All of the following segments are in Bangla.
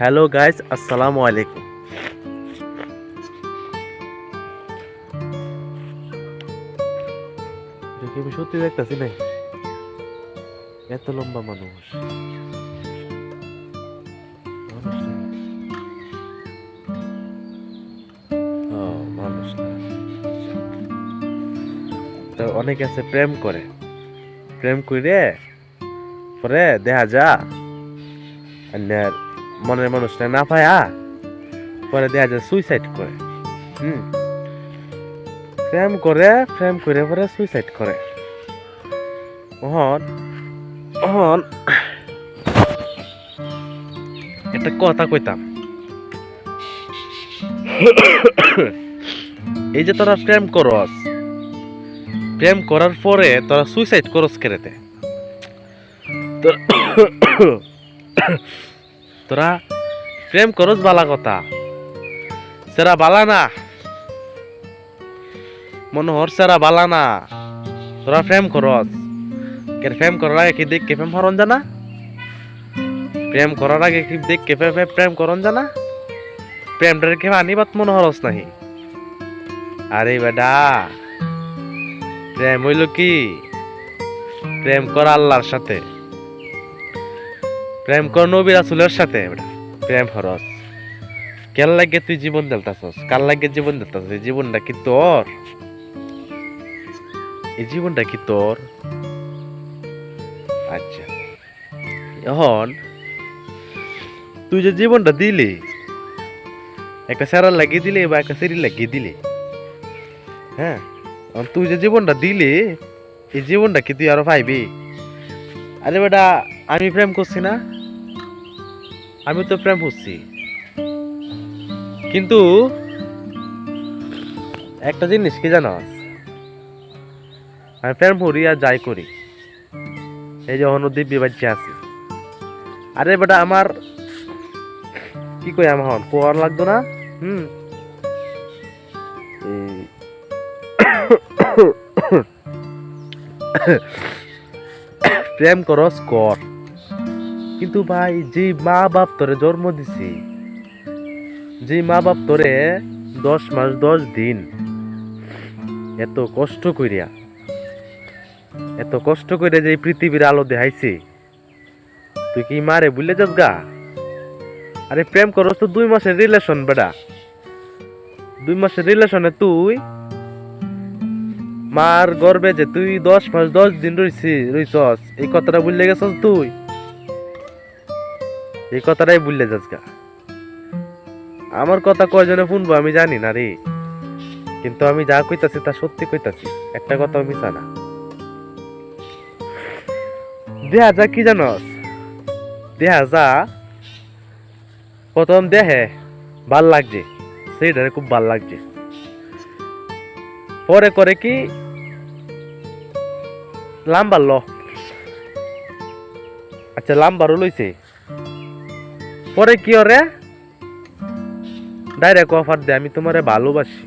হ্যালো গাইস, আসসালামু আলাইকুম। দেখি আমি সত্যি দেখতেছি নাই, এত লম্বা মানুষ। মানুষটা ও মানুষ না। তো অনেকে আছে প্রেম করে, প্রেম করে পরে দেখা যা আর মনের মানুষটা না পায়া পরে দেখা যায় সুইসাইড করে। হুম, প্রেম করে পরে সুইসাইড করে। ওহন ওহন একটা কথা কইতাম, এই যে তোরা প্রেম করস, প্রেম করার পরে তোরা সুইসাইড করস কেরেতে? তোরা প্রেম করস বালা কথা, সেরা বালা না, মনোহর সেরা বালা না। তোরা প্রেম করস, প্রেম করার আগে কি দেখ কে প্রেম হরণ জানা? প্রেম করার আগে কি দেখ কে প্রেম করন জানা? প্রেমটার কে আনিবাত মনোহরস নাহি? আরে বেডা, প্রেম হইল কি? প্রেম কর আল্লাহর সাথে, প্রেম কর নবী রাসূলের সাথে। প্রেম হরস কেন লাগে? তুই জীবন দেলতাছস, কার লাগে জীবন দেলতাছস? এই জীবনটা কি তোর? এই জীবনটা কি তোর? আচ্ছা, এখন তুই যে জীবনটা দিলি, একটা স্যারার লাগিয়ে দিলি বা একটা সেরি লাগিয়ে দিলি, হ্যাঁ, এখন তুই যে জীবনটা দিলি, এই জীবনটা কি তুই আরো পাইবি? আরে বেটা, আমি প্রেম করছি না? আমি তো প্রেম করছি, কিন্তু একটা জিনিস কি জানো, আমি প্রেম করি আর যাই করি, এই যে দিব্যি বাচ্চা আছি। আরে বেটা, আমার কি কই, আমার কোয়ার লাগতো না? হুম, প্রেম করস কর, কিন্তু ভাই যে মা বাপ তোরে জন্ম দিছি, যে মা বাপ তোরে 10 মাস 10 দিন এত কষ্ট করিয়া, এত কষ্ট করে যে পৃথিবীর আলো দেখাইছে, তুই কি মারে বুঝলে যাস গা? আরে প্রেম করস তো 2 মাসের রিলেশন বেটা, 2 মাসের রিলেশনে তুই মার গর্বে যে তুই 10 মাস 10 দিন রইছস, এই কথাটা ভুললে গেছস তুই? এই কথাটাই ভুললে যাস গা। আমার কথা কয়জনে শুনবো আমি জানি না রে, কিন্তু আমি যা কইতাছি তা সত্যি কইতাছি, একটা কথা মিছা না। দেখা যা কি জানস, দেখা যা প্রথম দেহে ভাল লাগছে, সেইটারে খুব ভাল লাগছে, পরে করে কি লাম্বার ল, আচ্ছা লাম্বারও লইছে, পরে কি ওরে ডাইরেক্ট অফার দে, আমি তোমারে ভালোবাসি।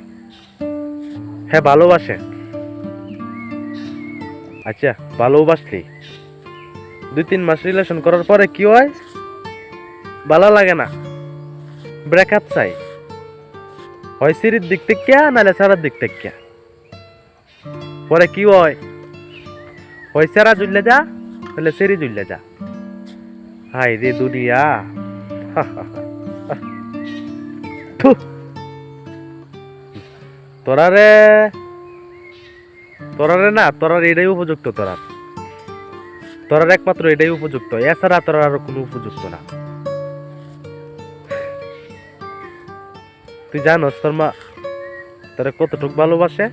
হ্যাঁ ভালোবাসে, আচ্ছা ভালোবাসলি 2-3 মাস রিলেশন করার পরে কি হয়? ভালো লাগে না, ব্রেকআপ চাই, হয় সিঁড়ির দিক থেকে নাহলে সারার দিক থেকে। পরে কি হয়? হয় সেরা জুললে যা, তাহলে সেরি জুললে যা। হাই রে দুনিয়া, থু, তোরারে তোরারে না, তোরার এটাই উপযুক্ত, তোরার একমাত্র এটাই উপযুক্ত, এছাড়া তোরার আর কোনো উপযুক্ত না। তুই জানোস তোর মা তোরে কতটুক ভালোবাসে?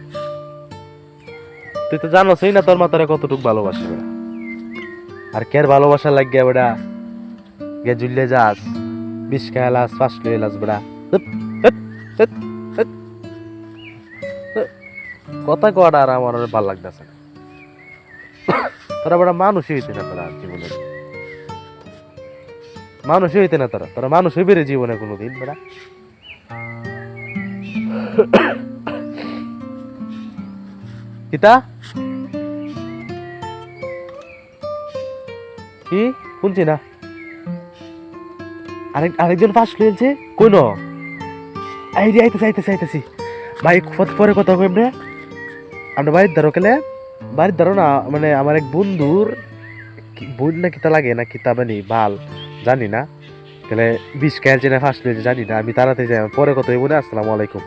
তুই তো জানোসই না তোর মা তোরে কতটুক ভালোবাসে বেড়া। আর কের ভালোবাসা লাগিয়া বেড়া গে জুললে যাস, বিষ খাইলাস, ফাঁস লইলাস বেড়া। ধ্যাৎ, ধ্যাৎ, ধ্যাৎ, ধ্যাৎ। কথা কটা আর আমার আর ভাল লাগতেছে না। তোরা বেড়া মানুষই হইতে না, তোরা জীবনে মানুষই হইতে না, তোরা মানুষ হইবে রে জীবনে কোনোদিন বেড়া? কিতা কি শুনছি না? আরেকজন ফার্স্ট হয়েছে কোন এই রে আইতেছি ভাই পরে কথা কইম রে আমরা বাড়ির ধরো কেলে বাড়ির ধরো না মানে আমার এক বন্ধুর বোন না কিতা লাগে না কিতা মানে বাল জানি না তাহলে 20 খেলছে না ফার্স্ট হয়েছে জানি না আমি তাড়াতাড়ি যাই পরে কথা বলে আসসালামু আলাইকুম